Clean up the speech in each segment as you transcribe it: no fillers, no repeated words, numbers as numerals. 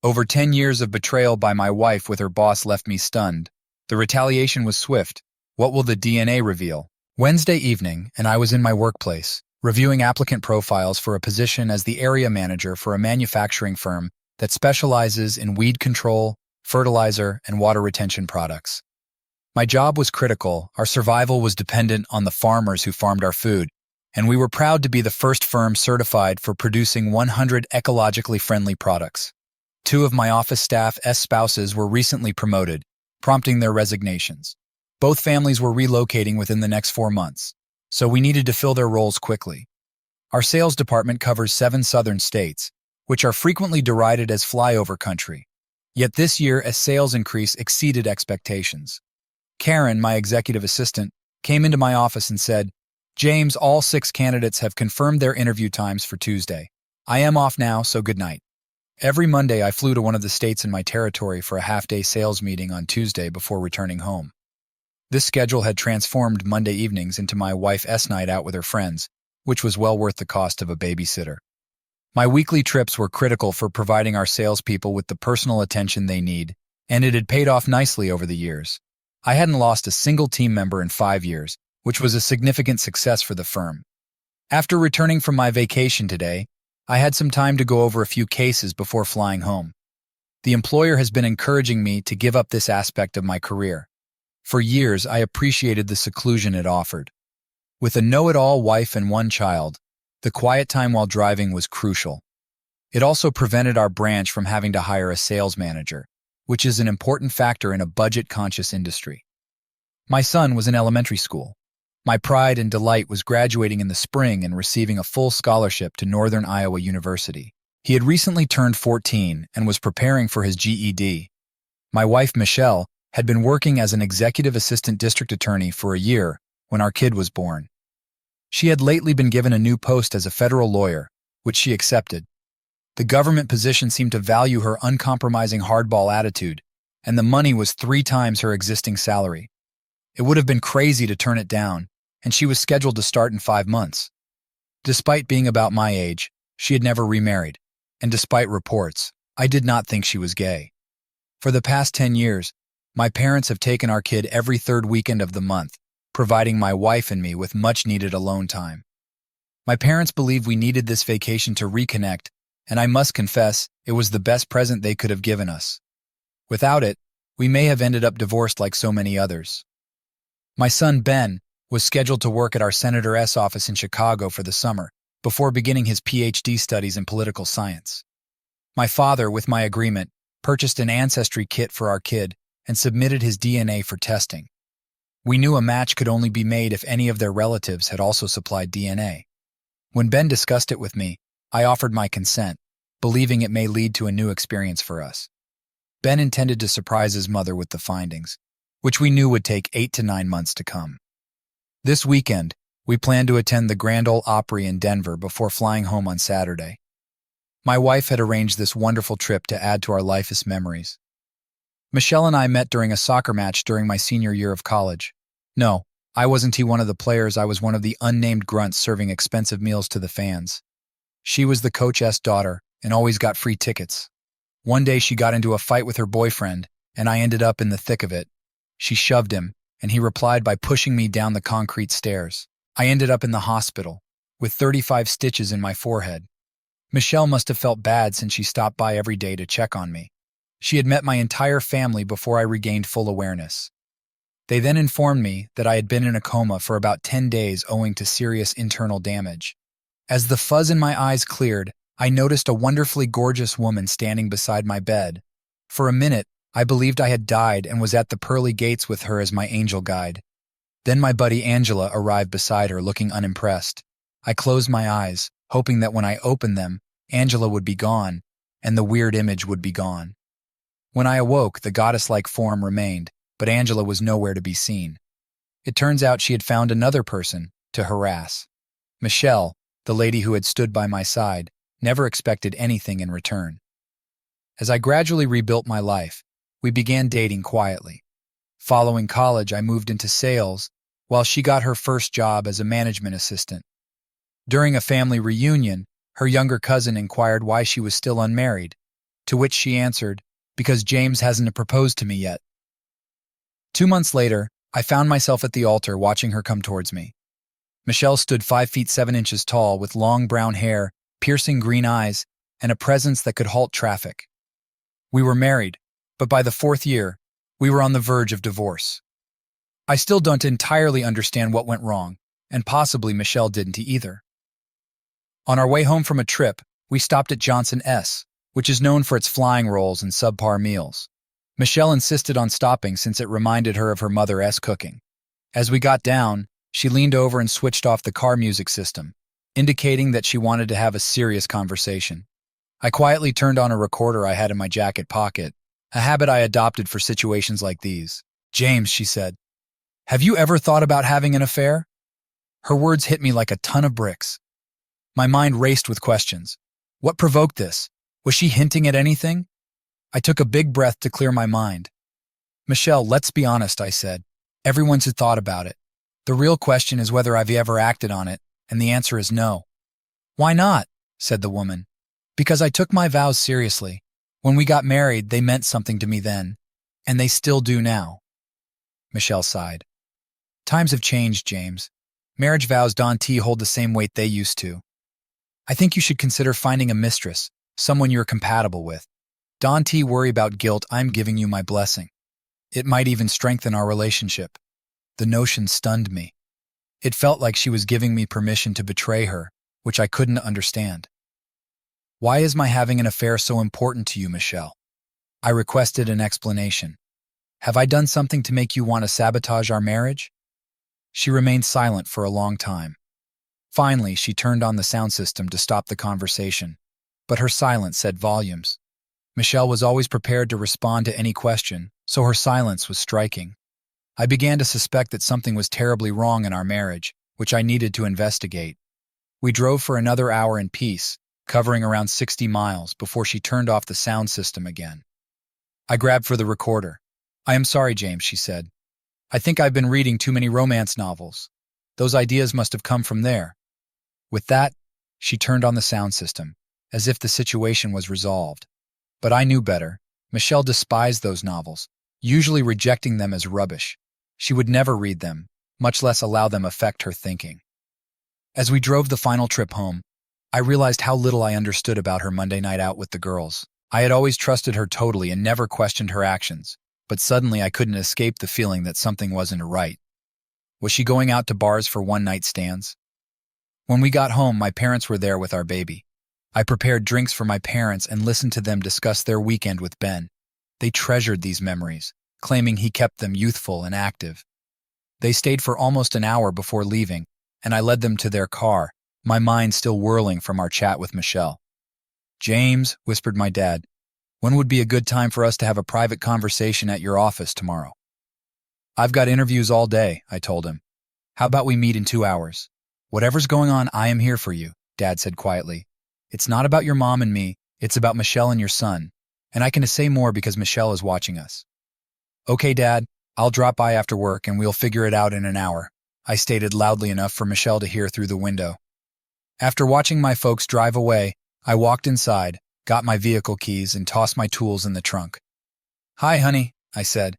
Over 10 years of betrayal by my wife with her boss left me stunned. The retaliation was swift. What will the DNA reveal? Wednesday evening, and I was in my workplace, reviewing applicant profiles for a position as the area manager for a manufacturing firm that specializes in weed control, fertilizer, and water retention products. My job was critical. Our survival was dependent on the farmers who farmed our food, and we were proud to be the first firm certified for producing 100 ecologically friendly products. Two of my office staff's spouses were recently promoted, prompting their resignations. Both families were relocating within the next 4 months, so we needed to fill their roles quickly. Our sales department covers 7 southern states, which are frequently derided as flyover country. Yet this year, a sales increase exceeded expectations. Karen, my executive assistant, came into my office and said, "James, all 6 candidates have confirmed their interview times for Tuesday. I am off now, so good night." Every Monday, I flew to one of the states in my territory for a half-day sales meeting on Tuesday before returning home. This schedule had transformed Monday evenings into my wife's night out with her friends, which was well worth the cost of a babysitter. My weekly trips were critical for providing our salespeople with the personal attention they need, and it had paid off nicely over the years. I hadn't lost a single team member in 5 years, which was a significant success for the firm. After returning from my vacation today, I had some time to go over a few cases before flying home. The employer has been encouraging me to give up this aspect of my career. For years, I appreciated the seclusion it offered. With a know-it-all wife and 1 child, the quiet time while driving was crucial. It also prevented our branch from having to hire a sales manager, which is an important factor in a budget-conscious industry. My son was in elementary school. My pride and delight was graduating in the spring and receiving a full scholarship to Northern Iowa University. He had recently turned 14 and was preparing for his GED. My wife, Michelle, had been working as an executive assistant district attorney for a year when our kid was born. She had lately been given a new post as a federal lawyer, which she accepted. The government position seemed to value her uncompromising hardball attitude, and the money was 3 times her existing salary. It would have been crazy to turn it down, and she was scheduled to start in 5 months. Despite being about my age, she had never remarried, and despite reports, I did not think she was gay. For the past 10 years, my parents have taken our kid every 3rd weekend of the month, providing my wife and me with much-needed alone time. My parents believed we needed this vacation to reconnect, and I must confess, it was the best present they could have given us. Without it, we may have ended up divorced like so many others. My son, Ben, was scheduled to work at our Senator's office in Chicago for the summer, before beginning his PhD studies in political science. My father, with my agreement, purchased an ancestry kit for our kid and submitted his DNA for testing. We knew a match could only be made if any of their relatives had also supplied DNA. When Ben discussed it with me, I offered my consent, believing it may lead to a new experience for us. Ben intended to surprise his mother with the findings, which we knew would take 8 to 9 months to come. This weekend, we planned to attend the Grand Ole Opry in Denver before flying home on Saturday. My wife had arranged this wonderful trip to add to our life's memories. Michelle and I met during a soccer match during my senior year of college. No, I wasn't one of the players. I was one of the unnamed grunts serving expensive meals to the fans. She was the coach's daughter and always got free tickets. One day she got into a fight with her boyfriend, and I ended up in the thick of it. She shoved him, and he replied by pushing me down the concrete stairs. I ended up in the hospital, with 35 stitches in my forehead. Michelle must have felt bad since she stopped by every day to check on me. She had met my entire family before I regained full awareness. They then informed me that I had been in a coma for about 10 days owing to serious internal damage. As the fuzz in my eyes cleared, I noticed a wonderfully gorgeous woman standing beside my bed. For a minute, I believed I had died and was at the pearly gates with her as my angel guide. Then my buddy Angela arrived beside her, looking unimpressed. I closed my eyes, hoping that when I opened them, Angela would be gone, and the weird image would be gone. When I awoke, the goddess-like form remained, but Angela was nowhere to be seen. It turns out she had found another person to harass. Michelle, the lady who had stood by my side, never expected anything in return. As I gradually rebuilt my life, we began dating quietly. Following college, I moved into sales, while she got her first job as a management assistant. During a family reunion, her younger cousin inquired why she was still unmarried. To which she answered, "Because James hasn't proposed to me yet." 2 months later, I found myself at the altar watching her come towards me. Michelle stood 5 feet 7 inches tall with long brown hair, piercing green eyes, and a presence that could halt traffic. We were married, but by the 4th year, we were on the verge of divorce. I still don't entirely understand what went wrong, and possibly Michelle didn't either. On our way home from a trip, we stopped at Johnson S., which is known for its flying rolls and subpar meals. Michelle insisted on stopping since it reminded her of her mother's cooking. As we got down, she leaned over and switched off the car music system, indicating that she wanted to have a serious conversation. I quietly turned on a recorder I had in my jacket pocket, a habit I adopted for situations like these. "James," she said, "have you ever thought about having an affair?" Her words hit me like a ton of bricks. My mind raced with questions. What provoked this? Was she hinting at anything? I took a big breath to clear my mind. "Michelle, let's be honest," I said. "Everyone's had thought about it. The real question is whether I've ever acted on it, and the answer is no." "Why not?" said the woman. "Because I took my vows seriously. When we got married, they meant something to me then, and they still do now." Michelle sighed. "Times have changed, James. Marriage vows don't hold the same weight they used to. I think you should consider finding a mistress, someone you're compatible with. Don't worry about guilt. I'm giving you my blessing. It might even strengthen our relationship." The notion stunned me. It felt like she was giving me permission to betray her, which I couldn't understand. "Why is my having an affair so important to you, Michelle?" I requested an explanation. "Have I done something to make you want to sabotage our marriage?" She remained silent for a long time. Finally, she turned on the sound system to stop the conversation, but her silence said volumes. Michelle was always prepared to respond to any question, so her silence was striking. I began to suspect that something was terribly wrong in our marriage, which I needed to investigate. We drove for another hour in peace, covering around 60 miles before she turned off the sound system again. I grabbed for the recorder. "I am sorry, James," she said. "I think I've been reading too many romance novels. Those ideas must have come from there." With that, she turned on the sound system, as if the situation was resolved. But I knew better. Michelle despised those novels, usually rejecting them as rubbish. She would never read them, much less allow them affect her thinking. As we drove the final trip home, I realized how little I understood about her Monday night out with the girls. I had always trusted her totally and never questioned her actions, but suddenly I couldn't escape the feeling that something wasn't right. Was she going out to bars for one-night stands? When we got home, my parents were there with our baby. I prepared drinks for my parents and listened to them discuss their weekend with Ben. They treasured these memories, claiming he kept them youthful and active. They stayed for almost an hour before leaving, and I led them to their car, my mind still whirling from our chat with Michelle. "James," whispered my dad, "when would be a good time for us to have a private conversation at your office tomorrow?" "I've got interviews all day," I told him. "How about we meet in 2 hours? Whatever's going on, I am here for you," Dad said quietly. "It's not about your mom and me, it's about Michelle and your son, and I can say more because Michelle is watching us." "Okay, Dad, I'll drop by after work and we'll figure it out in an hour," I stated loudly enough for Michelle to hear through the window. After watching my folks drive away, I walked inside, got my vehicle keys, and tossed my tools in the trunk. "Hi, honey," I said.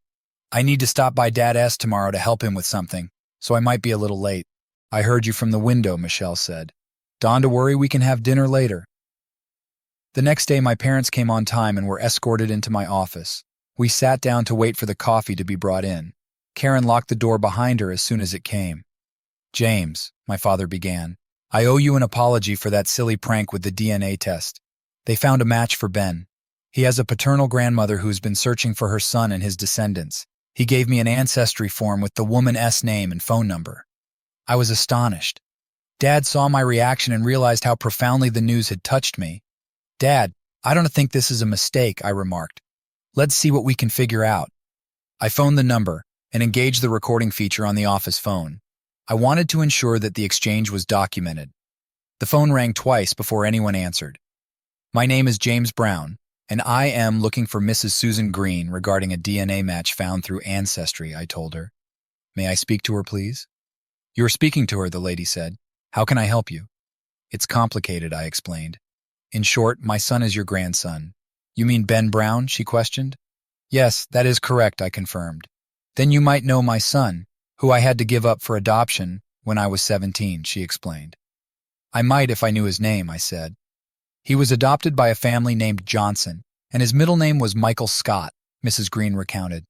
"I need to stop by Dad's tomorrow to help him with something, so I might be a little late." "I heard you from the window," Michelle said. "Don't worry, we can have dinner later." The next day, my parents came on time and were escorted into my office. We sat down to wait for the coffee to be brought in. Karen locked the door behind her as soon as it came. "James," my father began, "I owe you an apology for that silly prank with the DNA test. They found a match for Ben. He has a paternal grandmother who's been searching for her son and his descendants. He gave me an ancestry form with the woman's name and phone number." I was astonished. Dad saw my reaction and realized how profoundly the news had touched me. "Dad, I don't think this is a mistake," I remarked. "Let's see what we can figure out." I phoned the number and engaged the recording feature on the office phone. I wanted to ensure that the exchange was documented. The phone rang twice before anyone answered. "My name is James Brown, and I am looking for Mrs. Susan Green regarding a DNA match found through Ancestry," I told her. "May I speak to her, please?" "You're speaking to her," the lady said. "How can I help you?" "It's complicated," I explained. "In short, my son is your grandson. You mean Ben Brown? She questioned. Yes, that is correct, I confirmed. Then you might know my son, who I had to give up for adoption when I was 17, she explained. I might if I knew his name, I said. He was adopted by a family named Johnson, and his middle name was Michael Scott, Mrs. Green recounted.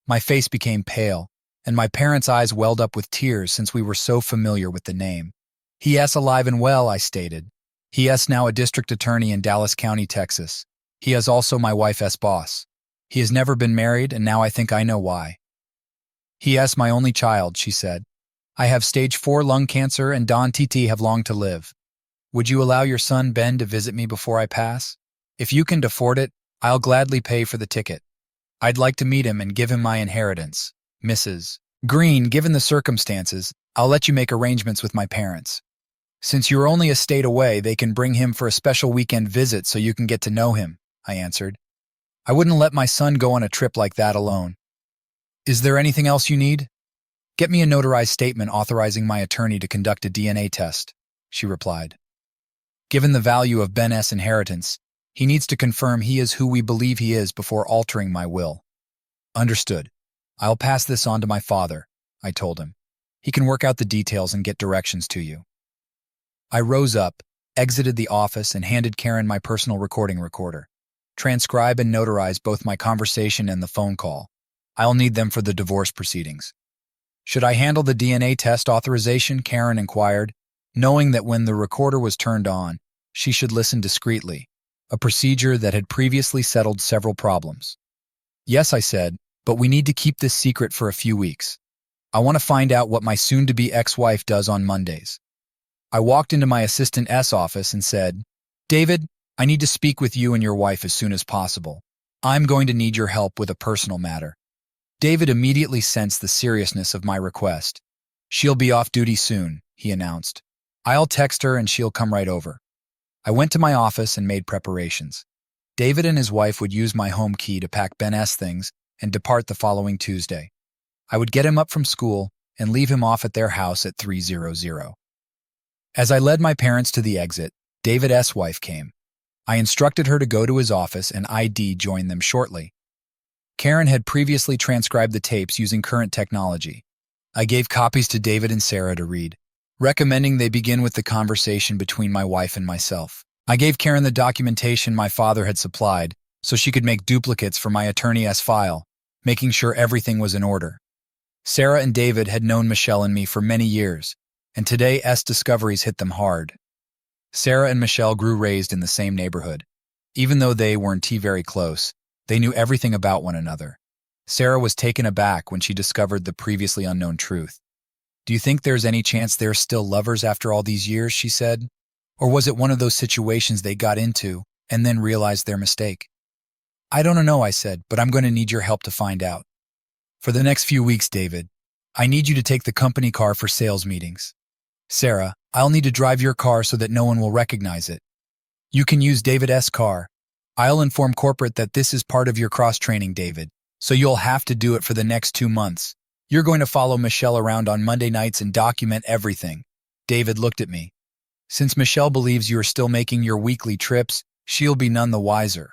My face became pale, and my parents' eyes welled up with tears since we were so familiar with the name. He is alive and well, I stated. He is now a district attorney in Dallas County, Texas. He is also my wife's boss. He has never been married, and now I think I know why. He is my only child, she said. I have stage 4 lung cancer and Don TT have long to live. Would you allow your son Ben to visit me before I pass? If you can afford it, I'll gladly pay for the ticket. I'd like to meet him and give him my inheritance. Mrs. Green, given the circumstances, I'll let you make arrangements with my parents. Since you're only a state away, they can bring him for a special weekend visit so you can get to know him, I answered. I wouldn't let my son go on a trip like that alone. Is there anything else you need? Get me a notarized statement authorizing my attorney to conduct a DNA test, she replied. Given the value of Ben S. inheritance, he needs to confirm he is who we believe he is before altering my will. Understood. I'll pass this on to my father, I told him. He can work out the details and get directions to you. I rose up, exited the office, and handed Karen my personal recording recorder. Transcribe and notarize both my conversation and the phone call. I'll need them for the divorce proceedings. Should I handle the DNA test authorization? Karen inquired, knowing that when the recorder was turned on, she should listen discreetly, a procedure that had previously settled several problems. Yes, I said, but we need to keep this secret for a few weeks. I want to find out what my soon-to-be ex-wife does on Mondays. I walked into my assistant S office and said, David, I need to speak with you and your wife as soon as possible. I'm going to need your help with a personal matter. David immediately sensed the seriousness of my request. She'll be off duty soon, he announced. I'll text her and she'll come right over. I went to my office and made preparations. David and his wife would use my home key to pack Ben S. things and depart the following Tuesday. I would get him up from school and leave him off at their house at 3:00. As I led my parents to the exit, David's wife came. I instructed her to go to his office and ID join them shortly. Karen had previously transcribed the tapes using current technology. I gave copies to David and Sarah to read, recommending they begin with the conversation between my wife and myself. I gave Karen the documentation my father had supplied so she could make duplicates for my attorney's file, making sure everything was in order. Sarah and David had known Michelle and me for many years, and today's discoveries hit them hard. Sarah and Michelle grew raised in the same neighborhood. Even though they weren't very close, they knew everything about one another. Sarah was taken aback when she discovered the previously unknown truth. Do you think there's any chance they're still lovers after all these years, she said? Or was it one of those situations they got into and then realized their mistake? I don't know, I said, but I'm going to need your help to find out. For the next few weeks, David, I need you to take the company car for sales meetings. Sarah, I'll need to drive your car so that no one will recognize it. You can use David's car. I'll inform corporate that this is part of your cross-training, David, so you'll have to do it for the next 2 months. You're going to follow Michelle around on Monday nights and document everything. David looked at me. Since Michelle believes you are still making your weekly trips, she'll be none the wiser.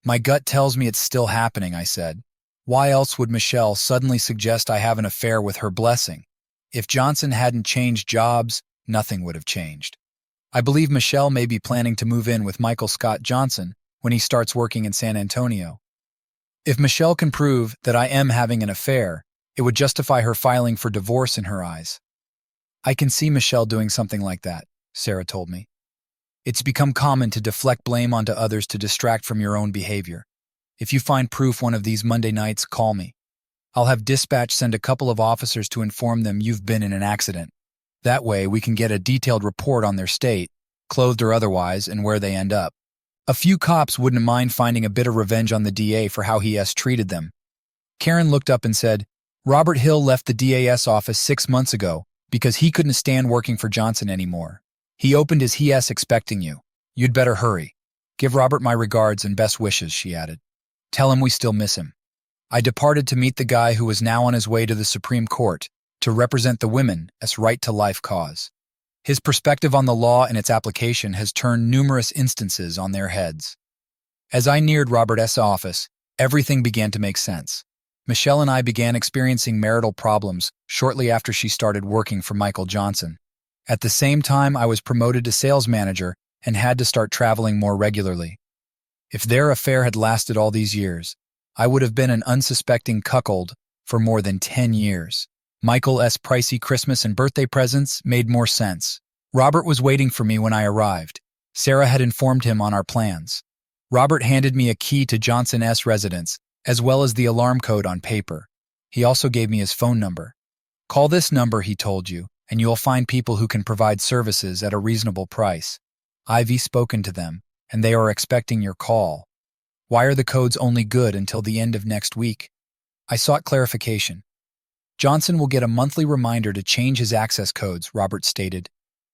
My gut tells me it's still happening, I said. Why else would Michelle suddenly suggest I have an affair with her blessing? If Johnson hadn't changed jobs, nothing would have changed. I believe Michelle may be planning to move in with Michael Scott Johnson when he starts working in San Antonio. If Michelle can prove that I am having an affair, it would justify her filing for divorce in her eyes. I can see Michelle doing something like that, Sarah told me. It's become common to deflect blame onto others to distract from your own behavior. If you find proof one of these Monday nights, call me. I'll have dispatch send a couple of officers to inform them you've been in an accident. That way, we can get a detailed report on their state, clothed or otherwise, and where they end up. A few cops wouldn't mind finding a bit of revenge on the DA for how he has treated them. Karen looked up and said, Robert Hill left the DA's office 6 months ago because he couldn't stand working for Johnson anymore. He opened his HES expecting you. You'd better hurry. Give Robert my regards and best wishes, she added. Tell him we still miss him. I departed to meet the guy who was now on his way to the Supreme Court to represent the women's right-to-life cause. His perspective on the law and its application has turned numerous instances on their heads. As I neared Robert S.'s office, everything began to make sense. Michelle and I began experiencing marital problems shortly after she started working for Michael Johnson. At the same time, I was promoted to sales manager and had to start traveling more regularly. If their affair had lasted all these years, I would have been an unsuspecting cuckold for more than 10 years. Michael S.'s pricey Christmas and birthday presents made more sense. Robert was waiting for me when I arrived. Sarah had informed him on our plans. Robert handed me a key to Johnson S. residence, as well as the alarm code on paper. He also gave me his phone number. Call this number, he told you, and you'll find people who can provide services at a reasonable price. I've spoken to them, and they are expecting your call. Why are the codes only good until the end of next week? I sought clarification. Johnson will get a monthly reminder to change his access codes, Robert stated.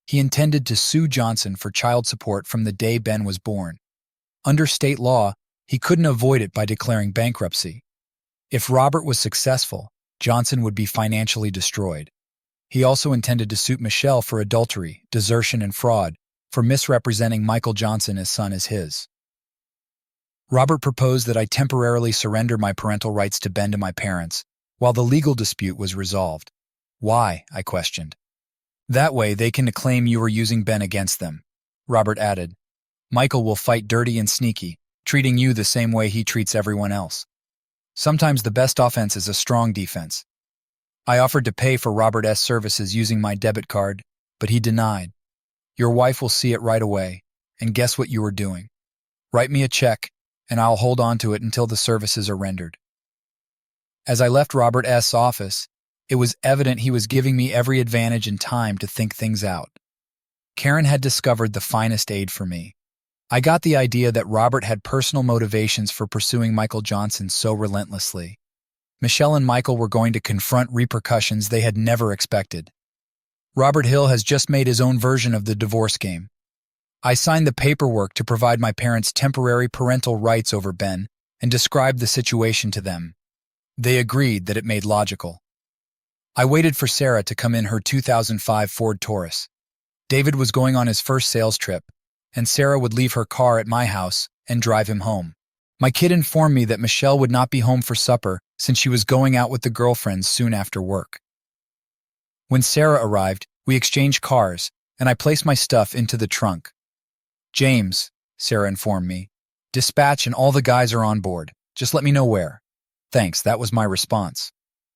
He intended to sue Johnson for child support from the day Ben was born. Under state law, he couldn't avoid it by declaring bankruptcy. If Robert was successful, Johnson would be financially destroyed. He also intended to sue Michelle for adultery, desertion, and fraud, for misrepresenting Michael Johnson as son as his. Robert proposed that I temporarily surrender my parental rights to Ben to my parents, while the legal dispute was resolved. Why? I questioned. That way they can claim you were using Ben against them, Robert added. Michael will fight dirty and sneaky, treating you the same way he treats everyone else. Sometimes the best offense is a strong defense. I offered to pay for Robert S. services using my debit card, but he denied. Your wife will see it right away, and guess what you were doing? Write me a check, and I'll hold on to it until the services are rendered. As I left Robert S.'s office, it was evident he was giving me every advantage and time to think things out. Karen had discovered the finest aid for me. I got the idea that Robert had personal motivations for pursuing Michael Johnson so relentlessly. Michelle and Michael were going to confront repercussions they had never expected. Robert Hill has just made his own version of the divorce game. I signed the paperwork to provide my parents temporary parental rights over Ben and described the situation to them. They agreed that it made logical. I waited for Sarah to come in her 2005 Ford Taurus. David was going on his first sales trip, and Sarah would leave her car at my house and drive him home. My kid informed me that Michelle would not be home for supper since she was going out with the girlfriends soon after work. When Sarah arrived, we exchanged cars, and I placed my stuff into the trunk. James, Sarah informed me, dispatch and all the guys are on board. Just let me know where. Thanks, that was my response.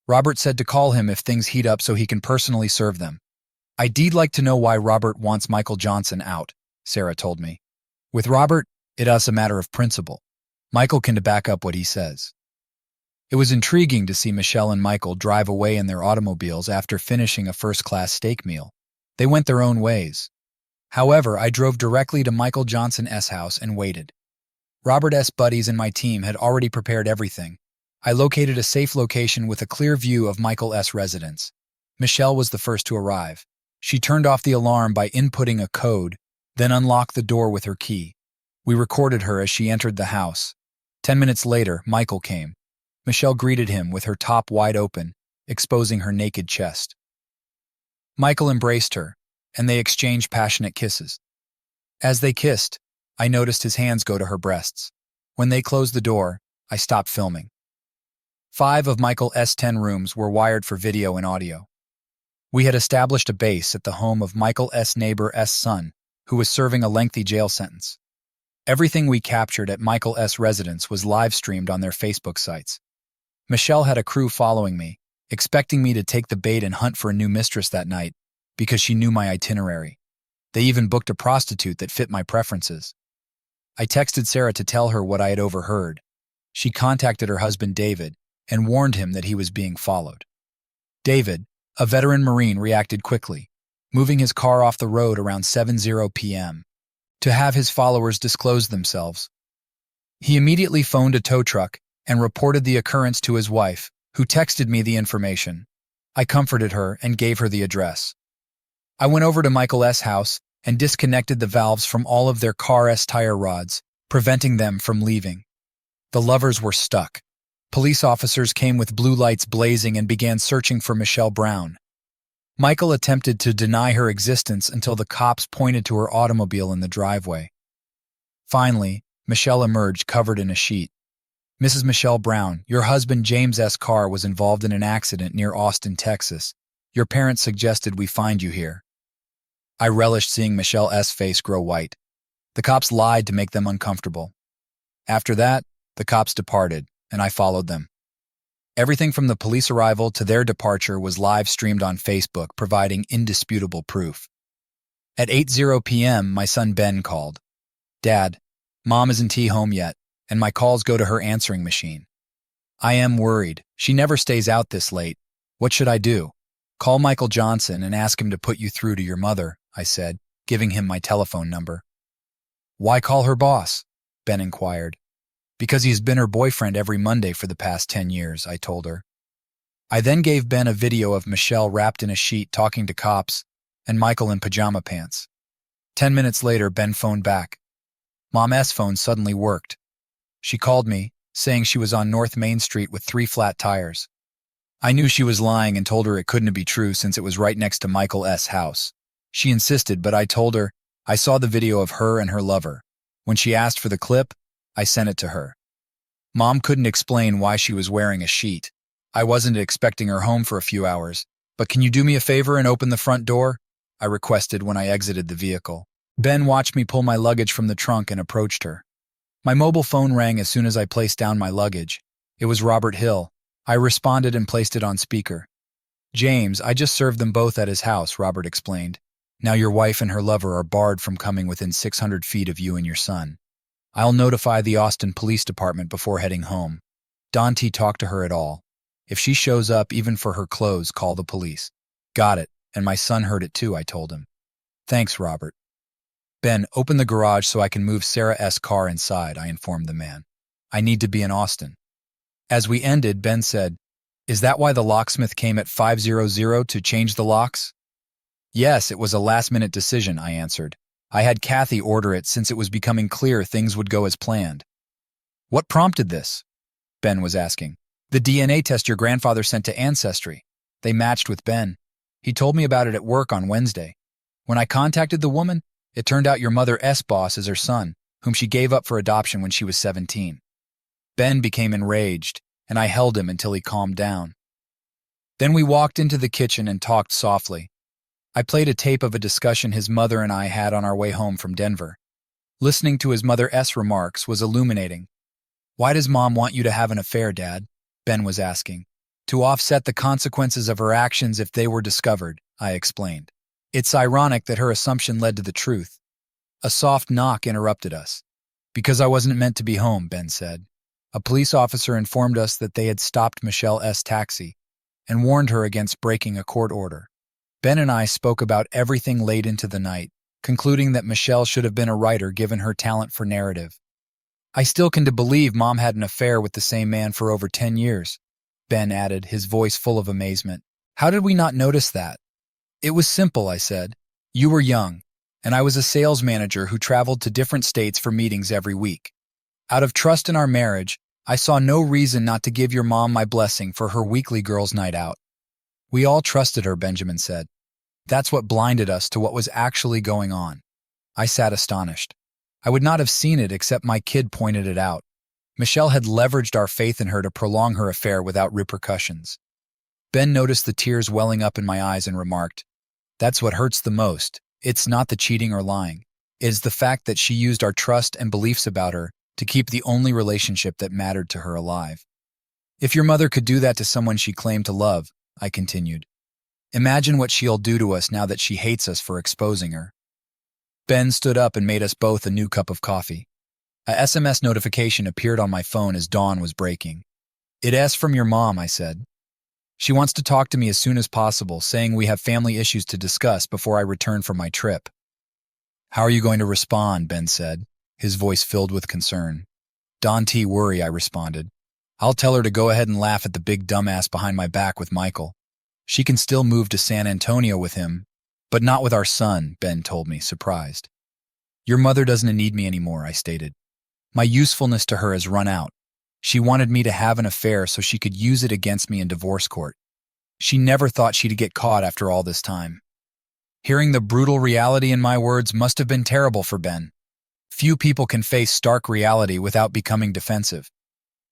Robert said to call him if things heat up so he can personally serve them. I'd like to know why Robert wants Michael Johnson out, Sarah told me. With Robert, it is a matter of principle. Michael can back up what he says. It was intriguing to see Michelle and Michael drive away in their automobiles after finishing a first-class steak meal. They went their own ways. However, I drove directly to Michael Johnson S. house and waited. Robert S. buddies and my team had already prepared everything. I located a safe location with a clear view of Michael S. residence. Michelle was the first to arrive. She turned off the alarm by inputting a code, then unlocked the door with her key. We recorded her as she entered the house. 10 minutes later, Michael came. Michelle greeted him with her top wide open, exposing her naked chest. Michael embraced her, and they exchanged passionate kisses. As they kissed, I noticed his hands go to her breasts. When they closed the door, I stopped filming. 5 of Michael S. 10 rooms were wired for video and audio. We had established a base at the home of Michael S. neighbor S. son, who was serving a lengthy jail sentence. Everything we captured at Michael S. residence was live-streamed on their Facebook sites. Michelle had a crew following me, expecting me to take the bait and hunt for a new mistress that night, because she knew my itinerary. They even booked a prostitute that fit my preferences. I texted Sarah to tell her what I had overheard. She contacted her husband David and warned him that he was being followed. David, a veteran Marine, reacted quickly, moving his car off the road around 7:00 p.m. to have his followers disclose themselves. He immediately phoned a tow truck and reported the occurrence to his wife, who texted me the information. I comforted her and gave her the address. I went over to Michael S. house and disconnected the valves from all of their car's tire rods, preventing them from leaving. The lovers were stuck. Police officers came with blue lights blazing and began searching for Michelle Brown. Michael attempted to deny her existence until the cops pointed to her automobile in the driveway. Finally, Michelle emerged covered in a sheet. Mrs. Michelle Brown, your husband James S. Carr was involved in an accident near Austin, Texas. Your parents suggested we find you here. I relished seeing Michelle S.'s face grow white. The cops lied to make them uncomfortable. After that, the cops departed, and I followed them. Everything from the police arrival to their departure was live streamed on Facebook, providing indisputable proof. At 8:00 p.m., my son Ben called. Dad, Mom isn't home yet, and my calls go to her answering machine. I am worried. She never stays out this late. What should I do? Call Michael Johnson and ask him to put you through to your mother, I said, giving him my telephone number. Why call her boss? Ben inquired. Because he's been her boyfriend every Monday for the past 10 years, I told her. I then gave Ben a video of Michelle wrapped in a sheet talking to cops and Michael in pajama pants. 10 minutes later, Ben phoned back. Mom's phone suddenly worked. She called me, saying she was on North Main Street with 3 flat tires. I knew she was lying and told her it couldn't be true since it was right next to Michael S.'s house. She insisted, but I told her I saw the video of her and her lover. When she asked for the clip, I sent it to her. Mom couldn't explain why she was wearing a sheet. I wasn't expecting her home for a few hours, but can you do me a favor and open the front door? I requested when I exited the vehicle. Ben watched me pull my luggage from the trunk and approached her. My mobile phone rang as soon as I placed down my luggage. It was Robert Hill. I responded and placed it on speaker. James, I just served them both at his house, Robert explained. Now your wife and her lover are barred from coming within 600 feet of you and your son. I'll notify the Austin Police Department before heading home. Don't talk to her at all. If she shows up, even for her clothes, call the police. Got it, and my son heard it too, I told him. Thanks, Robert. Ben, open the garage so I can move Sarah S. Carr inside, I informed the man. I need to be in Austin. As we ended, Ben said, Is that why the locksmith came at 5:00 to change the locks? Yes, it was a last-minute decision, I answered. I had Kathy order it since it was becoming clear things would go as planned. What prompted this? Ben was asking. The DNA test your grandfather sent to Ancestry. They matched with Ben. He told me about it at work on Wednesday. When I contacted the woman, it turned out your mother's boss is her son, whom she gave up for adoption when she was 17. Ben became enraged, and I held him until he calmed down. Then we walked into the kitchen and talked softly. I played a tape of a discussion his mother and I had on our way home from Denver. Listening to his mother's remarks was illuminating. Why does Mom want you to have an affair, Dad? Ben was asking. To offset the consequences of her actions if they were discovered, I explained. It's ironic that her assumption led to the truth. A soft knock interrupted us. Because I wasn't meant to be home, Ben said. A police officer informed us that they had stopped Michelle's taxi and warned her against breaking a court order. Ben and I spoke about everything late into the night, concluding that Michelle should have been a writer given her talent for narrative. I still can believe Mom had an affair with the same man for over 10 years, Ben added, his voice full of amazement. How did we not notice that? It was simple, I said. You were young, and I was a sales manager who traveled to different states for meetings every week. Out of trust in our marriage, I saw no reason not to give your mom my blessing for her weekly girls' night out. We all trusted her, Benjamin said. That's what blinded us to what was actually going on. I sat astonished. I would not have seen it except my kid pointed it out. Michelle had leveraged our faith in her to prolong her affair without repercussions. Ben noticed the tears welling up in my eyes and remarked, That's what hurts the most. It's not the cheating or lying. It is the fact that she used our trust and beliefs about her to keep the only relationship that mattered to her alive. If your mother could do that to someone she claimed to love, I continued, imagine what she'll do to us now that she hates us for exposing her. Ben stood up and made us both a new cup of coffee. A SMS notification appeared on my phone as dawn was breaking. It's from your mom, I said. She wants to talk to me as soon as possible, saying we have family issues to discuss before I return from my trip. How are you going to respond? Ben said, his voice filled with concern. Don't worry, I responded. I'll tell her to go ahead and laugh at the big dumbass behind my back with Michael. She can still move to San Antonio with him, but not with our son, Ben told me, surprised. Your mother doesn't need me anymore, I stated. My usefulness to her has run out. She wanted me to have an affair so she could use it against me in divorce court. She never thought she'd get caught after all this time. Hearing the brutal reality in my words must have been terrible for Ben. Few people can face stark reality without becoming defensive.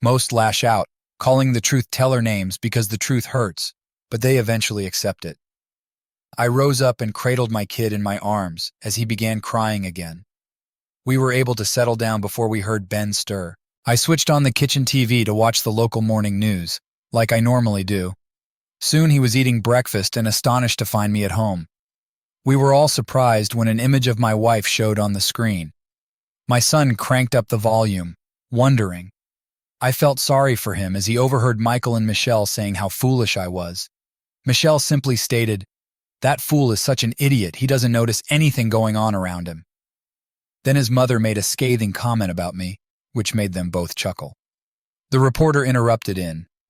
Most lash out, calling the truth teller names because the truth hurts, but they eventually accept it. I rose up and cradled my kid in my arms as he began crying again. We were able to settle down before we heard Ben stir. I switched on the kitchen TV to watch the local morning news, like I normally do. Soon he was eating breakfast and astonished to find me at home. We were all surprised when an image of my wife showed on the screen. My son cranked up the volume, wondering. I felt sorry for him as he overheard Michael and Michelle saying how foolish I was. Michelle simply stated, "That fool is such an idiot, he doesn't notice anything going on around him." Then his mother made a scathing comment about me, which made them both chuckle. The reporter interrupted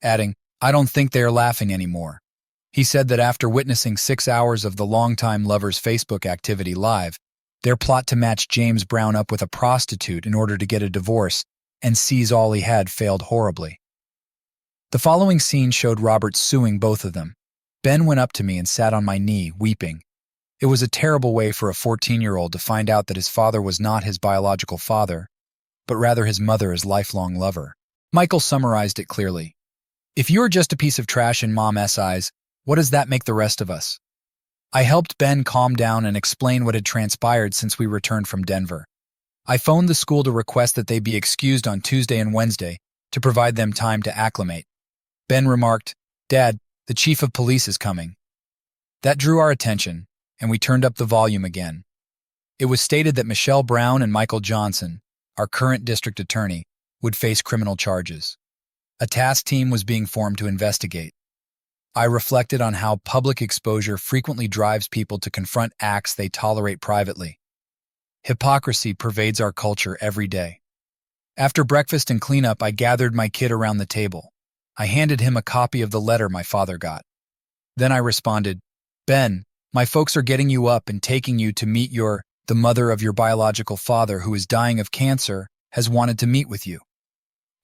adding, "I don't think they are laughing anymore." He said that after witnessing 6 hours of the longtime lover's Facebook activity live, their plot to match James Brown up with a prostitute in order to get a divorce and seize all he had failed horribly. The following scene showed Robert suing both of them. Ben went up to me and sat on my knee, weeping. It was a terrible way for a 14-year-old to find out that his father was not his biological father, but rather his mother's lifelong lover. Michael summarized it clearly. "If you're just a piece of trash in Mom's eyes, what does that make the rest of us?" I helped Ben calm down and explain what had transpired since we returned from Denver. I phoned the school to request that they be excused on Tuesday and Wednesday to provide them time to acclimate. Ben remarked, "Dad, the chief of police is coming." That drew our attention, and we turned up the volume again. It was stated that Michelle Brown and Michael Johnson, our current district attorney, would face criminal charges. A task team was being formed to investigate. I reflected on how public exposure frequently drives people to confront acts they tolerate privately. Hypocrisy pervades our culture every day. After breakfast and cleanup, I gathered my kid around the table. I handed him a copy of the letter my father got. Then I responded, "Ben, my folks are getting you up and taking you to meet the mother of your biological father who is dying of cancer, has wanted to meet with you.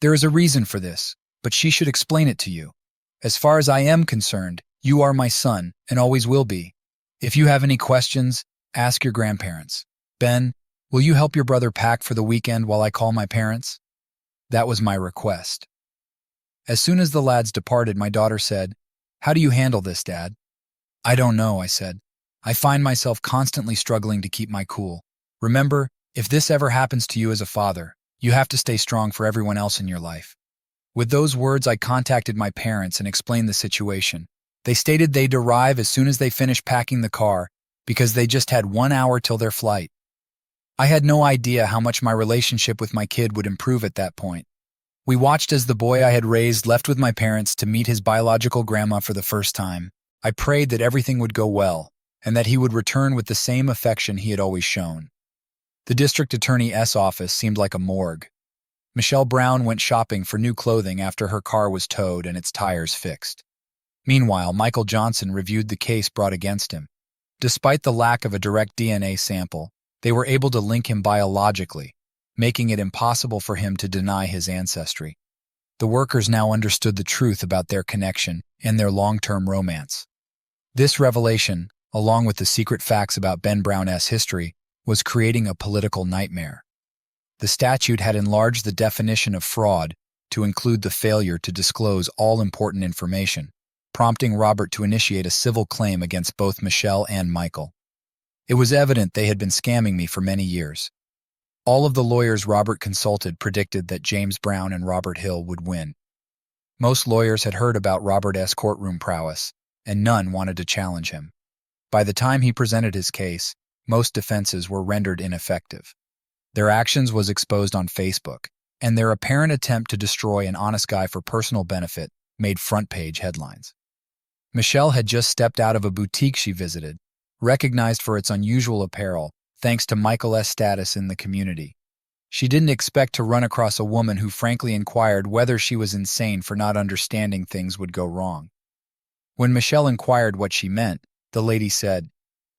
There is a reason for this, but she should explain it to you. As far as I am concerned, you are my son and always will be. If you have any questions, ask your grandparents. Ben, will you help your brother pack for the weekend while I call my parents?" That was my request. As soon as the lads departed, my daughter said, "How do you handle this, Dad?" "I don't know," I said. "I find myself constantly struggling to keep my cool. Remember, if this ever happens to you as a father, you have to stay strong for everyone else in your life." With those words, I contacted my parents and explained the situation. They stated they'd arrive as soon as they finished packing the car because they just had 1 hour till their flight. I had no idea how much my relationship with my kid would improve at that point. We watched as the boy I had raised left with my parents to meet his biological grandma for the first time. I prayed that everything would go well and that he would return with the same affection he had always shown. The district attorney's office seemed like a morgue. Michelle Brown went shopping for new clothing after her car was towed and its tires fixed. Meanwhile, Michael Johnson reviewed the case brought against him. Despite the lack of a direct DNA sample, they were able to link him biologically, making it impossible for him to deny his ancestry. The workers now understood the truth about their connection and their long-term romance. This revelation, along with the secret facts about Ben Brown's history, was creating a political nightmare. The statute had enlarged the definition of fraud to include the failure to disclose all important information, prompting Robert to initiate a civil claim against both Michelle and Michael. It was evident they had been scamming me for many years. All of the lawyers Robert consulted predicted that James Brown and Robert Hill would win. Most lawyers had heard about Robert's courtroom prowess, and none wanted to challenge him. By the time he presented his case, most defenses were rendered ineffective. Their actions was exposed on Facebook, and their apparent attempt to destroy an honest guy for personal benefit made front-page headlines. Michelle had just stepped out of a boutique she visited, recognized for its unusual apparel, thanks to Michael's status in the community. She didn't expect to run across a woman who frankly inquired whether she was insane for not understanding things would go wrong. When Michelle inquired what she meant, the lady said,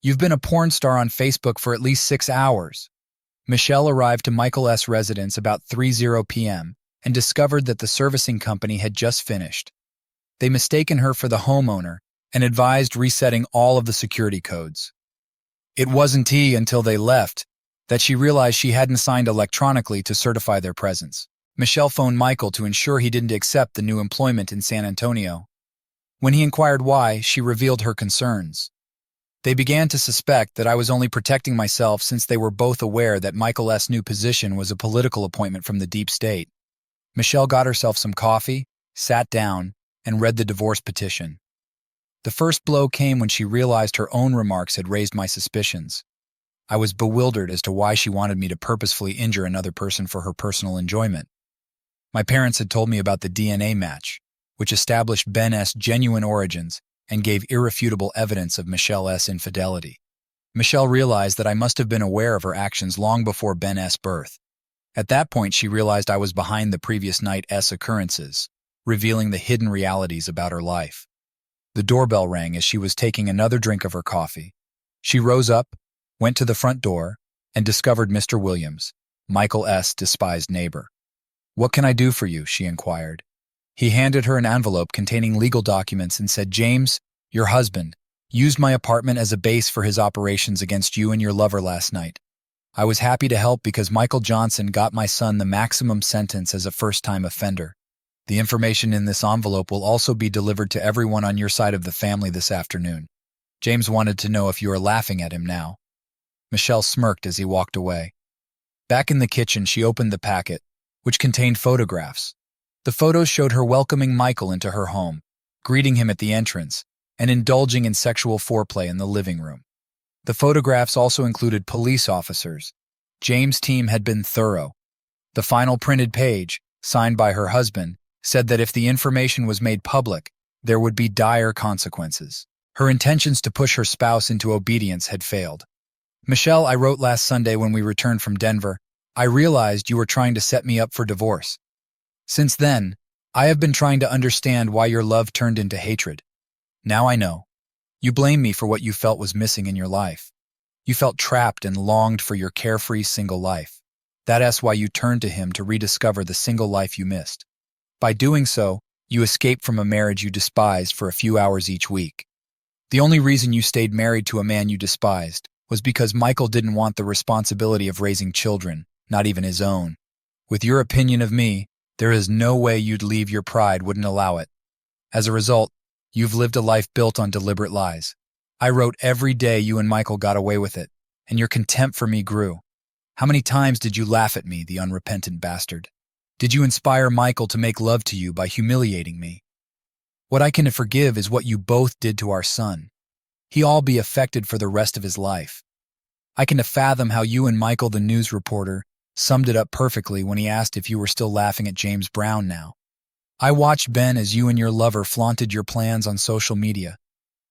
"You've been a porn star on Facebook for at least 6 hours." Michelle arrived to Michael's residence about 3:00 p.m. and discovered that the servicing company had just finished. They mistaken her for the homeowner and advised resetting all of the security codes. It wasn't he until they left that she realized she hadn't signed electronically to certify their presence. Michelle phoned Michael to ensure he didn't accept the new employment in San Antonio. When he inquired why, she revealed her concerns. They began to suspect that I was only protecting myself since they were both aware that Michael's new position was a political appointment from the deep state. Michelle got herself some coffee, sat down, and read the divorce petition. The first blow came when she realized her own remarks had raised my suspicions. I was bewildered as to why she wanted me to purposefully injure another person for her personal enjoyment. My parents had told me about the DNA match, which established Ben's genuine origins and gave irrefutable evidence of Michelle's infidelity. Michelle realized that I must have been aware of her actions long before Ben's birth. At that point, she realized I was behind the previous night's occurrences, revealing the hidden realities about her life. The doorbell rang as she was taking another drink of her coffee. She rose up, went to the front door, and discovered Mr. Williams, Michael's despised neighbor. "What can I do for you?" she inquired. He handed her an envelope containing legal documents and said, "James, your husband, used my apartment as a base for his operations against you and your lover last night. I was happy to help because Michael Johnson got my son the maximum sentence as a first-time offender. The information in this envelope will also be delivered to everyone on your side of the family this afternoon. James wanted to know if you are laughing at him now." Michelle smirked as he walked away. Back in the kitchen, she opened the packet, which contained photographs. The photos showed her welcoming Michael into her home, greeting him at the entrance, and indulging in sexual foreplay in the living room. The photographs also included police officers. James' team had been thorough. The final printed page, signed by her husband, said that if the information was made public, there would be dire consequences. Her intentions to push her spouse into obedience had failed. "Michelle, I wrote last Sunday when we returned from Denver. I realized you were trying to set me up for divorce. Since then, I have been trying to understand why your love turned into hatred. Now I know. You blame me for what you felt was missing in your life. You felt trapped and longed for your carefree single life. That's why you turned to him to rediscover the single life you missed. By doing so, you escaped from a marriage you despised for a few hours each week. The only reason you stayed married to a man you despised was because Michael didn't want the responsibility of raising children, not even his own. With your opinion of me, there is no way you'd leave. Your pride wouldn't allow it. As a result, you've lived a life built on deliberate lies. I wrote every day you and Michael got away with it, and your contempt for me grew. How many times did you laugh at me, the unrepentant bastard? Did you inspire Michael to make love to you by humiliating me? What I can forgive is what you both did to our son. He'll be affected for the rest of his life. I can fathom how you and Michael, the news reporter, summed it up perfectly when he asked if you were still laughing at James Brown now. I watched Ben as you and your lover flaunted your plans on social media.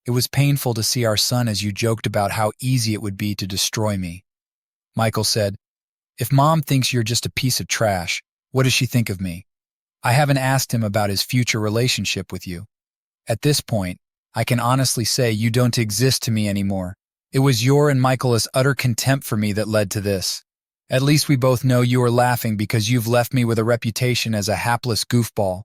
It was painful to see our son as you joked about how easy it would be to destroy me. Michael said, "If Mom thinks you're just a piece of trash, what does she think of me?" I haven't asked him about his future relationship with you. At this point, I can honestly say you don't exist to me anymore. It was your and Michael's utter contempt for me that led to this. At least we both know you are laughing because you've left me with a reputation as a hapless goofball.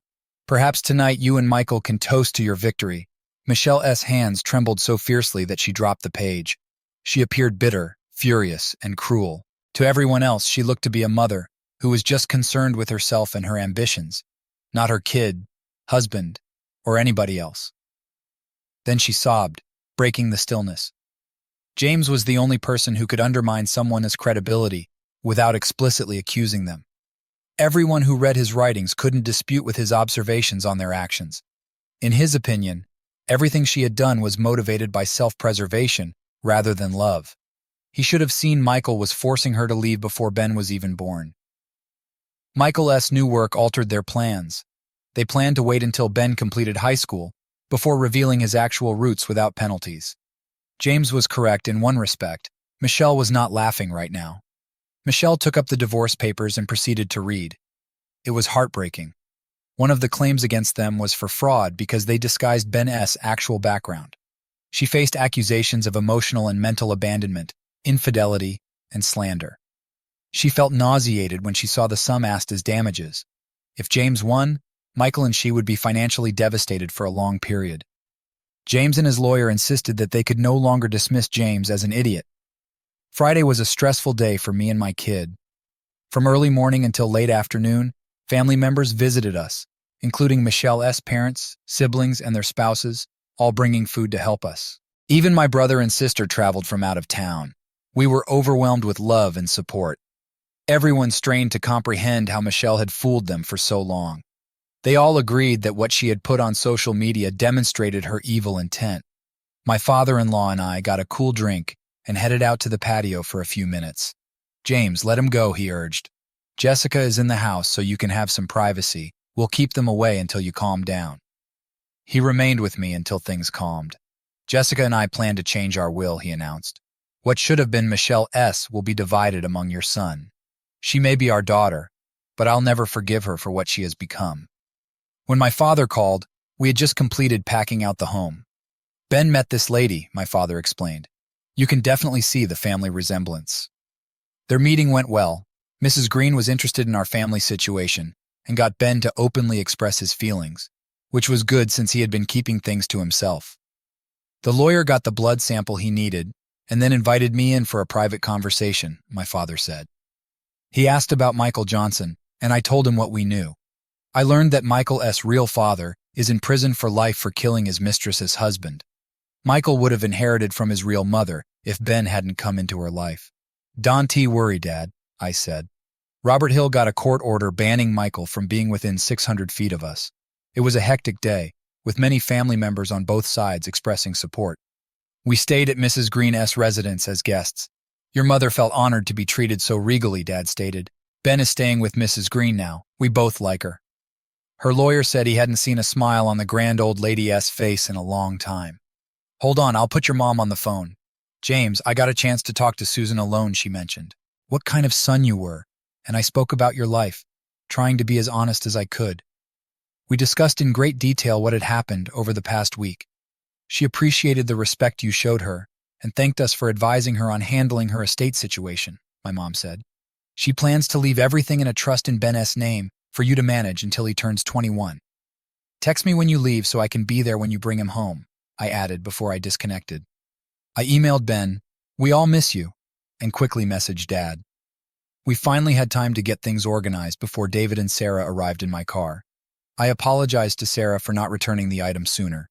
Perhaps tonight you and Michael can toast to your victory." Michelle's hands trembled so fiercely that she dropped the page. She appeared bitter, furious, and cruel. To everyone else, she looked to be a mother who was just concerned with herself and her ambitions, not her kid, husband, or anybody else. Then she sobbed, breaking the stillness. James was the only person who could undermine someone's credibility without explicitly accusing them. Everyone who read his writings couldn't dispute with his observations on their actions. In his opinion, everything she had done was motivated by self-preservation rather than love. He should have seen Michael was forcing her to leave before Ben was even born. Michael's new work altered their plans. They planned to wait until Ben completed high school before revealing his actual roots without penalties. James was correct in one respect. Michelle was not laughing right now. Michelle took up the divorce papers and proceeded to read. It was heartbreaking. One of the claims against them was for fraud because they disguised Ben's actual background. She faced accusations of emotional and mental abandonment, infidelity, and slander. She felt nauseated when she saw the sum asked as damages. If James won, Michael and she would be financially devastated for a long period. James and his lawyer insisted that they could no longer dismiss James as an idiot. Friday was a stressful day for me and my kid. From early morning until late afternoon, family members visited us, including Michelle's parents, siblings, and their spouses, all bringing food to help us. Even my brother and sister traveled from out of town. We were overwhelmed with love and support. Everyone strained to comprehend how Michelle had fooled them for so long. They all agreed that what she had put on social media demonstrated her evil intent. My father-in-law and I got a cool drink and headed out to the patio for a few minutes. "James, let him go," he urged. "Jessica is in the house so you can have some privacy. We'll keep them away until you calm down." He remained with me until things calmed. "Jessica and I plan to change our will," he announced. "What should have been Michelle's will be divided among your son. She may be our daughter, but I'll never forgive her for what she has become." When my father called, we had just completed packing out the home. "Ben met this lady," my father explained. "You can definitely see the family resemblance." Their meeting went well. Mrs. Green was interested in our family situation and got Ben to openly express his feelings, which was good since he had been keeping things to himself. The lawyer got the blood sample he needed and then invited me in for a private conversation, my father said. He asked about Michael Johnson, and I told him what we knew. I learned that Michael's real father is in prison for life for killing his mistress's husband. Michael would have inherited from his real mother if Ben hadn't come into her life. "Don't worry, Dad," I said. Robert Hill got a court order banning Michael from being within 600 feet of us. It was a hectic day, with many family members on both sides expressing support. We stayed at Mrs. Green's residence as guests. "Your mother felt honored to be treated so regally," Dad stated. "Ben is staying with Mrs. Green now. We both like her." Her lawyer said he hadn't seen a smile on the grand old lady's face in a long time. "Hold on, I'll put your mom on the phone." "James, I got a chance to talk to Susan alone," she mentioned. "What kind of son you were, and I spoke about your life, trying to be as honest as I could." We discussed in great detail what had happened over the past week. She appreciated the respect you showed her and thanked us for advising her on handling her estate situation, my mom said. "She plans to leave everything in a trust in Ben's name for you to manage until he turns 21. Text me when you leave so I can be there when you bring him home," I added before I disconnected. I emailed Ben, "We all miss you," and quickly messaged Dad. We finally had time to get things organized before David and Sarah arrived in my car. I apologized to Sarah for not returning the item sooner.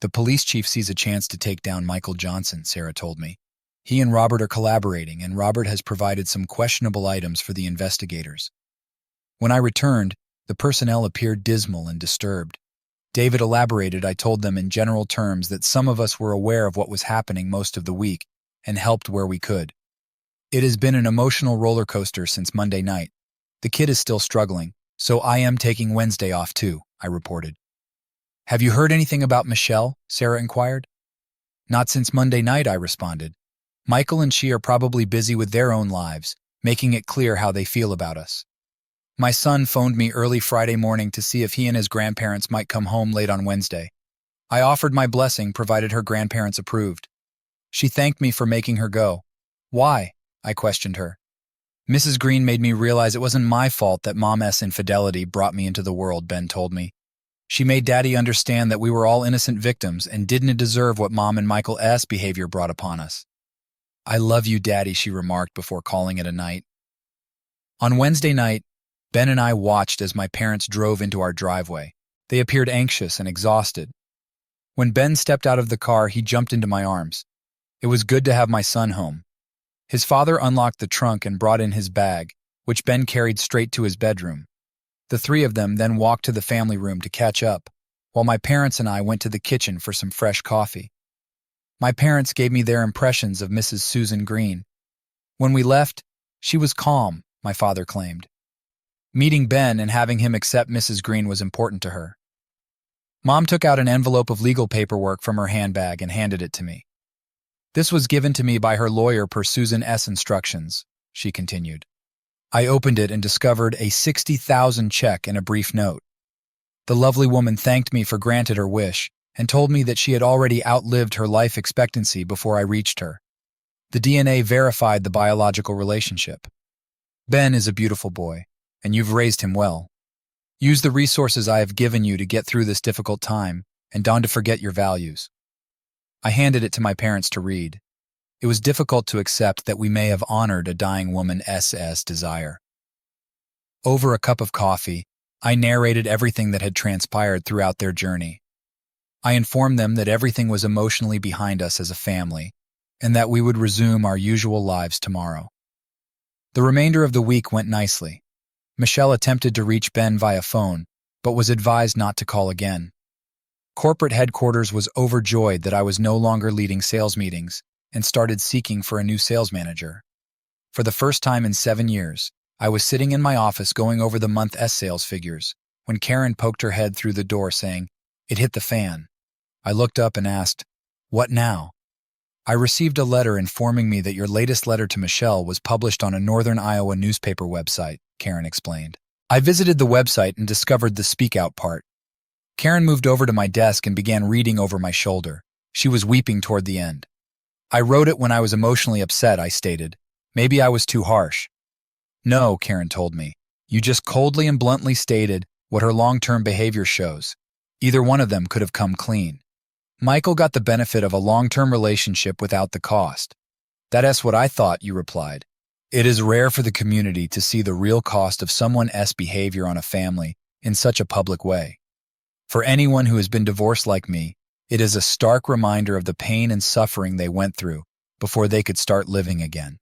"The police chief sees a chance to take down Michael Johnson," Sarah told me. "He and Robert are collaborating, and Robert has provided some questionable items for the investigators." When I returned, the personnel appeared dismal and disturbed. David elaborated. I told them in general terms that some of us were aware of what was happening most of the week and helped where we could. "It has been an emotional roller coaster since Monday night. The kid is still struggling, so I am taking Wednesday off too," I reported. "Have you heard anything about Michelle?" Sarah inquired. "Not since Monday night," I responded. "Michael and she are probably busy with their own lives, making it clear how they feel about us. My son phoned me early Friday morning to see if he and his grandparents might come home late on Wednesday. I offered my blessing provided her grandparents approved. She thanked me for making her go. "Why?" I questioned her. "Mrs. Green made me realize it wasn't my fault that Mom's infidelity brought me into the world," Ben told me. "She made Daddy understand that we were all innocent victims and didn't deserve what Mom and Michael's behavior brought upon us." "I love you, Daddy," she remarked before calling it a night. On Wednesday night, Ben and I watched as my parents drove into our driveway. They appeared anxious and exhausted. When Ben stepped out of the car, he jumped into my arms. It was good to have my son home. His father unlocked the trunk and brought in his bag, which Ben carried straight to his bedroom. The three of them then walked to the family room to catch up, while my parents and I went to the kitchen for some fresh coffee. My parents gave me their impressions of Mrs. Susan Green. When we left, she was calm, my father claimed. Meeting Ben and having him accept Mrs. Green was important to her. Mom took out an envelope of legal paperwork from her handbag and handed it to me. "This was given to me by her lawyer per Susan's instructions," she continued. I opened it and discovered a $60,000 check and a brief note. The lovely woman thanked me for granting her wish and told me that she had already outlived her life expectancy before I reached her. The DNA verified the biological relationship. "Ben is a beautiful boy, and you've raised him well. Use the resources I have given you to get through this difficult time, and don't forget your values." I handed it to my parents to read. It was difficult to accept that we may have honored a dying woman's desire. Over a cup of coffee, I narrated everything that had transpired throughout their journey. I informed them that everything was emotionally behind us as a family, and that we would resume our usual lives tomorrow. The remainder of the week went nicely. Michelle attempted to reach Ben via phone, but was advised not to call again. Corporate headquarters was overjoyed that I was no longer leading sales meetings and started seeking for a new sales manager. For the first time in 7 years, I was sitting in my office going over the month's sales figures when Karen poked her head through the door saying, "It hit the fan." I looked up and asked, "What now?" "I received a letter informing me that your latest letter to Michelle was published on a Northern Iowa newspaper website," Karen explained. I visited the website and discovered the speak out part. Karen moved over to my desk and began reading over my shoulder. She was weeping toward the end. "I wrote it when I was emotionally upset," I stated. "Maybe I was too harsh." "No," Karen told me. "You just coldly and bluntly stated what her long-term behavior shows. Either one of them could have come clean. Michael got the benefit of a long-term relationship without the cost." "That's what I thought," you replied. "It is rare for the community to see the real cost of someone's behavior on a family in such a public way. For anyone who has been divorced like me, it is a stark reminder of the pain and suffering they went through before they could start living again."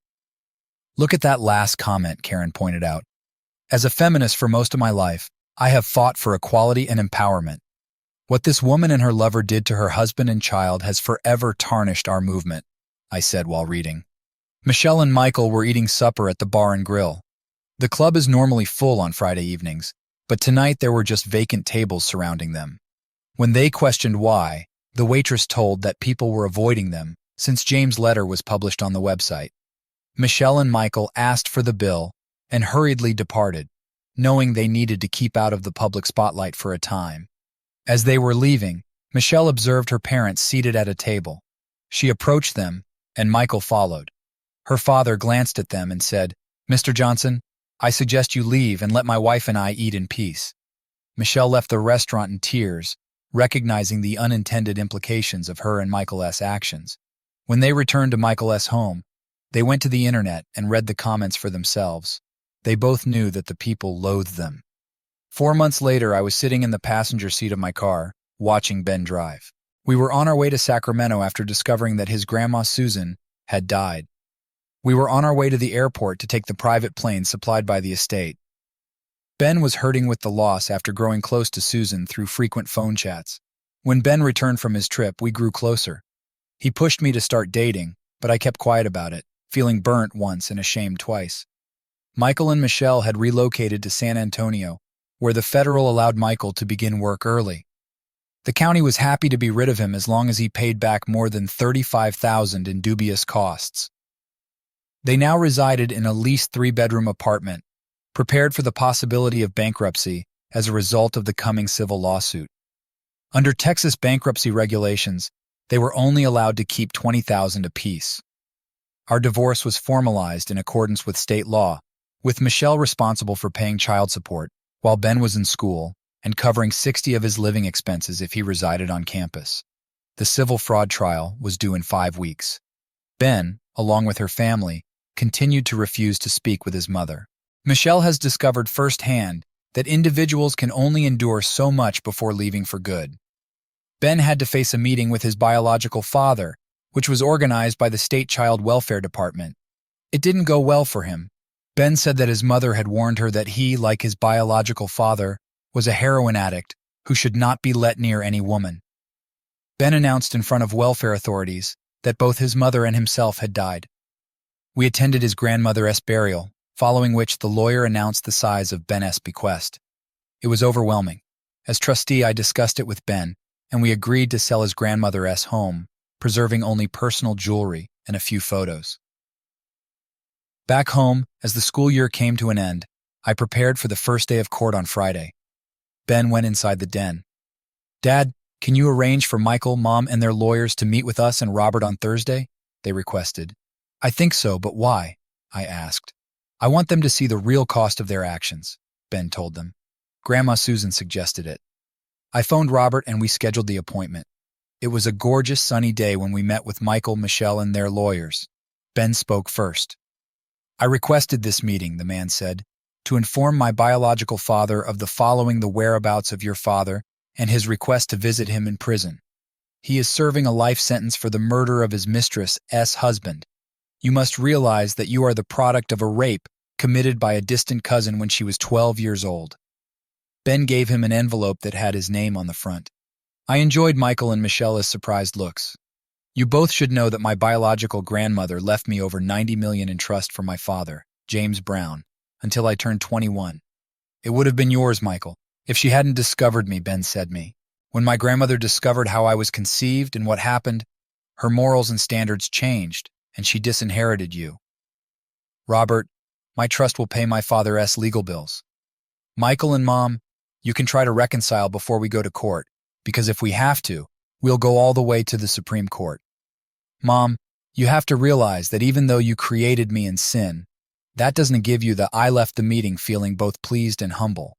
"Look at that last comment," Karen pointed out. "As a feminist for most of my life, I have fought for equality and empowerment. What this woman and her lover did to her husband and child has forever tarnished our movement," I said while reading. Michelle and Michael were eating supper at the bar and grill. The club is normally full on Friday evenings, but tonight there were just vacant tables surrounding them. When they questioned why, the waitress told that people were avoiding them since James' letter was published on the website. Michelle and Michael asked for the bill and hurriedly departed, knowing they needed to keep out of the public spotlight for a time. As they were leaving, Michelle observed her parents seated at a table. She approached them, and Michael followed. Her father glanced at them and said, "Mr. Johnson, I suggest you leave and let my wife and I eat in peace." Michelle left the restaurant in tears, recognizing the unintended implications of her and Michael's actions. When they returned to Michael's home, they went to the internet and read the comments for themselves. They both knew that the people loathed them. 4 months later, I was sitting in the passenger seat of my car, watching Ben drive. We were on our way to Sacramento after discovering that his grandma Susan had died. We were on our way to the airport to take the private plane supplied by the estate. Ben was hurting with the loss after growing close to Susan through frequent phone chats. When Ben returned from his trip, we grew closer. He pushed me to start dating, but I kept quiet about it, feeling burnt once and ashamed twice. Michael and Michelle had relocated to San Antonio, where the federal allowed Michael to begin work early. The county was happy to be rid of him as long as he paid back more than $35,000 in dubious costs. They now resided in a leased 3-bedroom apartment, prepared for the possibility of bankruptcy as a result of the coming civil lawsuit. Under Texas bankruptcy regulations, they were only allowed to keep $20,000 apiece. Our divorce was formalized in accordance with state law, with Michelle responsible for paying child support, while Ben was in school, and covering 60 of his living expenses if he resided on campus. The civil fraud trial was due in 5 weeks. Ben, along with her family, continued to refuse to speak with his mother. Michelle has discovered firsthand that individuals can only endure so much before leaving for good. Ben had to face a meeting with his biological father, which was organized by the state child welfare department. It didn't go well for him. Ben said that his mother had warned her that he, like his biological father, was a heroin addict who should not be let near any woman. Ben announced in front of welfare authorities that both his mother and himself had died. We attended his grandmother's burial, following which the lawyer announced the size of Ben's bequest. It was overwhelming. As trustee, I discussed it with Ben, and we agreed to sell his grandmother's home, preserving only personal jewelry and a few photos. Back home, as the school year came to an end, I prepared for the first day of court on Friday. Ben went inside the den. "Dad, can you arrange for Michael, Mom, and their lawyers to meet with us and Robert on Thursday?" they requested. "I think so, but why?" I asked. "I want them to see the real cost of their actions," Ben told them. Grandma Susan suggested it. I phoned Robert and we scheduled the appointment. It was a gorgeous sunny day when we met with Michael, Michelle, and their lawyers. Ben spoke first. I requested this meeting, the man said, to inform my biological father of the following: the whereabouts of your father and his request to visit him in prison. He is serving a life sentence for the murder of his mistress's husband. You must realize that you are the product of a rape committed by a distant cousin when she was 12 years old. Ben gave him an envelope that had his name on the front. I enjoyed Michael and Michelle's surprised looks. You both should know that my biological grandmother left me over $90 million in trust for my father, James Brown, until I turned 21. It would have been yours, Michael, if she hadn't discovered me, Ben said me. When my grandmother discovered how I was conceived and what happened, her morals and standards changed, and she disinherited you. Robert, my trust will pay my father's legal bills. Michael and Mom, you can try to reconcile before we go to court, because if we have to, we'll go all the way to the Supreme Court. Mom, you have to realize that even though you created me in sin, that doesn't give you the I left the meeting feeling both pleased and humble.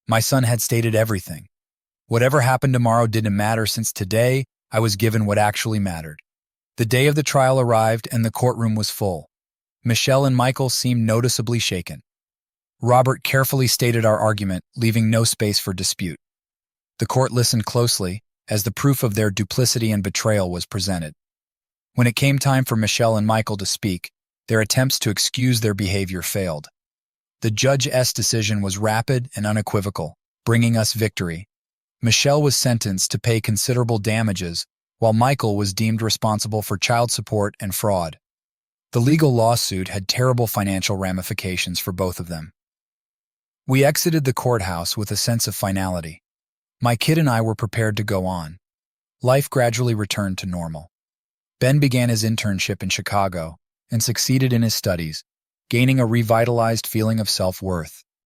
My son had stated everything. Whatever happened tomorrow didn't matter, since today I was given what actually mattered. The day of the trial arrived and the courtroom was full. Michelle and Michael seemed noticeably shaken. Robert carefully stated our argument, leaving no space for dispute. The court listened closely as the proof of their duplicity and betrayal was presented. When it came time for Michelle and Michael to speak, their attempts to excuse their behavior failed. The judge's decision was rapid and unequivocal, bringing us victory. Michelle was sentenced to pay considerable damages, while Michael was deemed responsible for child support and fraud. The legal lawsuit had terrible financial ramifications for both of them. We exited the courthouse with a sense of finality. My kid and I were prepared to go on. Life gradually returned to normal. Ben began his internship in Chicago and succeeded in his studies, gaining a revitalized feeling of self-worth.